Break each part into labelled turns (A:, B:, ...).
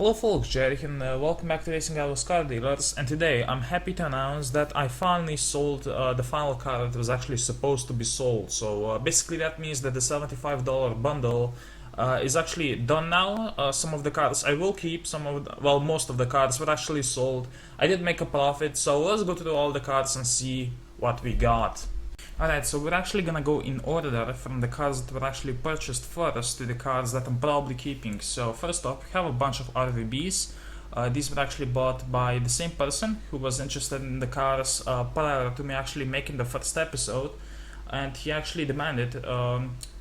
A: Hello folks, Jerry and welcome back to RacingGamerSlovenia car dealers, and today I'm happy to announce that I finally sold the final car that was actually supposed to be sold. So basically that means that the $75 bundle is actually done now. Some of the cars I will keep, most of the cars were actually sold. I did make a profit, so let's go through all the cars and see what we got. Alright, so we're actually gonna go in order from the cars that were actually purchased first to the cars that I'm probably keeping. So first off, we have a bunch of RVBs. These were actually bought by the same person who was interested in the cars prior to me actually making the first episode, and he actually demanded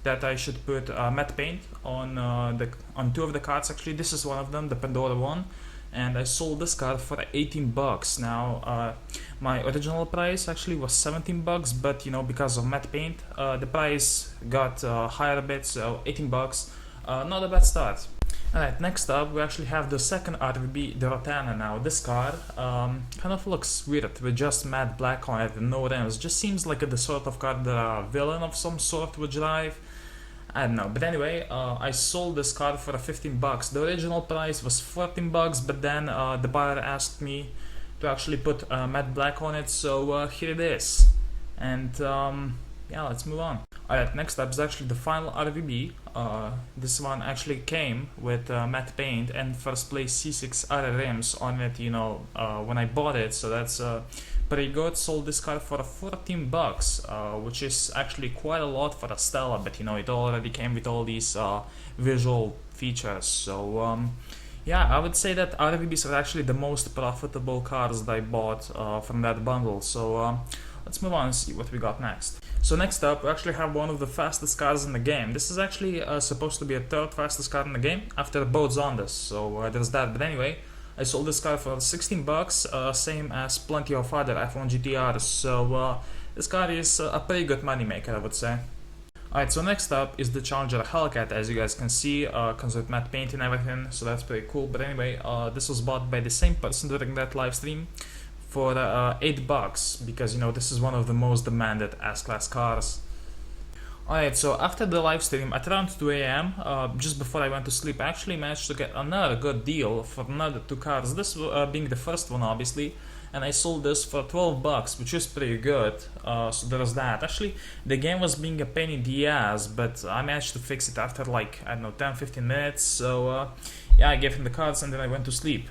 A: that I should put matte paint on two of the cars. Actually, this is one of them, the Pandora one. And I sold this car for 18 bucks. Now, my original price actually was 17 bucks, but you know, because of matte paint, the price got higher a bit, so 18 bucks, not a bad start. Alright, next up, we actually have the second RVB, the Rotana. Now, this car kind of looks weird with just matte black on it and no rims. Just seems like the sort of car that a villain of some sort would drive. I don't know, but anyway, I sold this car for 15 bucks. The original price was 14 bucks, but then the buyer asked me to actually put matte black on it, so here it is. And yeah, let's move on. Alright, next up is actually the final RVB. This one actually came with matte paint and first place C6R rims on it, you know, when I bought it, so that's pretty good. Sold this car for 14 bucks, which is actually quite a lot for a Stella, but you know, it already came with all these visual features. So yeah, I would say that RVBs are actually the most profitable cars that I bought from that bundle. So let's move on and see what we got next. So next up, we actually have one of the fastest cars in the game. This is actually supposed to be a third fastest car in the game after both Zondas, so there's that. But anyway, I sold this car for 16 bucks, same as plenty of other F1 GTRs, so this car is a pretty good moneymaker, I would say. Alright, so next up is the Challenger Hellcat. As you guys can see, comes with matte paint and everything, so that's pretty cool. But anyway, this was bought by the same person during that live stream for 8 bucks, because you know, this is one of the most demanded S-Class cars. Alright, so after the live stream at around 2 AM, just before I went to sleep, I actually managed to get another good deal for another two cars, this being the first one obviously, and I sold this for 12 bucks, which is pretty good, so there's that. Actually, the game was being a pain in the ass, but I managed to fix it after like, I don't know, 10-15 minutes, so yeah, I gave him the cards and then I went to sleep.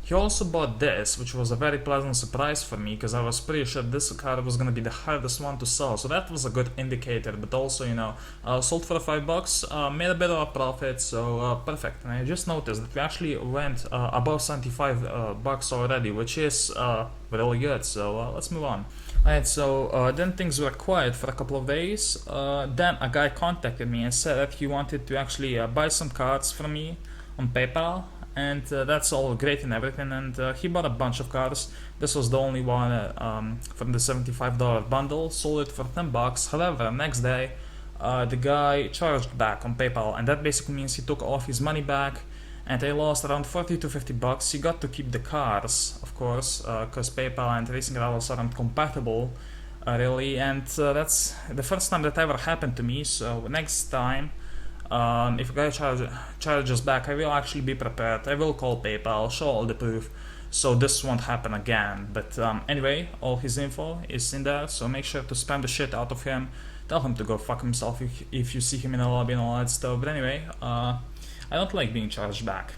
A: He also bought this, which was a very pleasant surprise for me, because I was pretty sure this car was gonna be the hardest one to sell, so that was a good indicator. But also, you know, sold for 5 bucks, made a bit of a profit, so perfect. And I just noticed that we actually went above 75 bucks already, which is really good, so let's move on. Alright, so then things were quiet for a couple of days. Then a guy contacted me and said that he wanted to actually buy some cards from me on PayPal. And that's all great and everything, and he bought a bunch of cars. This was the only one from the $75 bundle, sold it for 10 bucks. However, next day, the guy charged back on PayPal, and that basically means he took all his money back, and I lost around 40 to 50 bucks. He got to keep the cars, of course, because PayPal and Racing Rivals aren't compatible, really, and that's the first time that ever happened to me, so next time, if a guy charges back, I will actually be prepared. I will call PayPal, show all the proof, so this won't happen again. But anyway, all his info is in there, so make sure to spam the shit out of him. Tell him to go fuck himself if you see him in a lobby and all that stuff. But anyway, I don't like being charged back.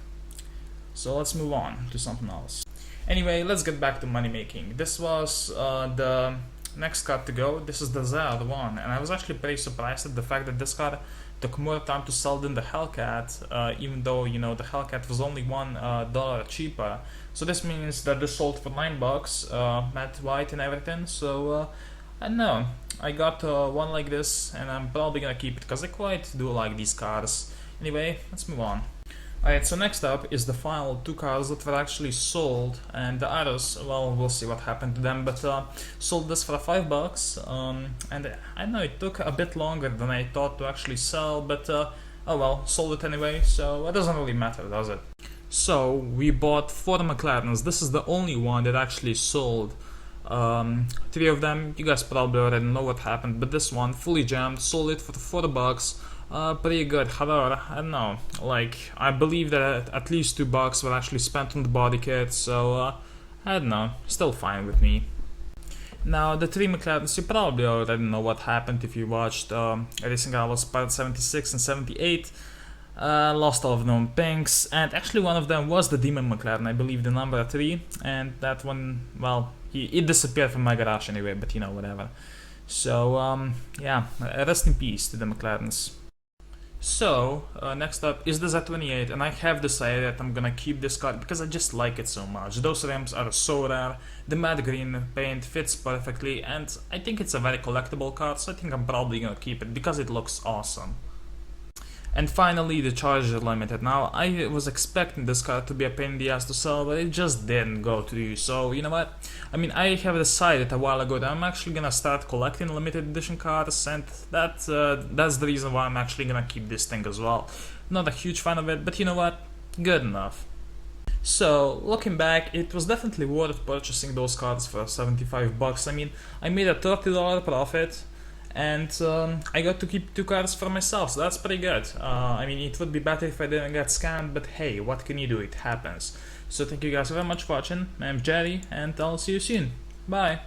A: So let's move on to something else. Anyway, let's get back to money making. This was the next car to go. This is the ZR1, and I was actually pretty surprised at the fact that this car took more time to sell than the Hellcat, even though, you know, the Hellcat was only $1 cheaper. So this means that this sold for 9 bucks, matte white and everything. So I don't know, I got one like this, and I'm probably gonna keep it because I quite do like these cars. Anyway, let's move on. Alright, so next up is the final two cars that were actually sold, and the others, well, we'll see what happened to them, but sold this for 5 bucks, and I know it took a bit longer than I thought to actually sell, but oh well, sold it anyway, so it doesn't really matter, does it? So, we bought 4 McLarens. This is the only one that actually sold. 3 of them, you guys probably already know what happened, but this one, fully jammed, sold it for 4 bucks. pretty good. However, I don't know, like, I believe that at least $2 were actually spent on the body kit, so I don't know, still fine with me. Now, the three McLarens, you probably already know what happened if you watched Racing Hours Part 76 and 78. Lost all of them on pinks, and actually one of them was the Demon McLaren, I believe the number 3, and that one, well, it disappeared from my garage anyway, but you know, whatever. So, yeah, rest in peace to the McLarens. So, next up is the Z28, and I have decided that I'm gonna keep this car because I just like it so much. Those rims are so rare, the matte green paint fits perfectly, and I think it's a very collectible car, so I think I'm probably gonna keep it because it looks awesome. And finally, the Charger Limited. Now, I was expecting this car to be a pain in the ass to sell, but it just didn't go through. So, you know what? I mean, I have decided a while ago that I'm actually gonna start collecting limited edition cars, and that's the reason why I'm actually gonna keep this thing as well. Not a huge fan of it, but you know what? Good enough. So, looking back, it was definitely worth purchasing those cars for $75. I mean, I made a $30 profit, and I got to keep 2 cars for myself, so that's pretty good. I mean, it would be better if I didn't get scammed, but hey, what can you do? It happens. So thank you guys very much for watching. I'm Jerry, and I'll see you soon. Bye!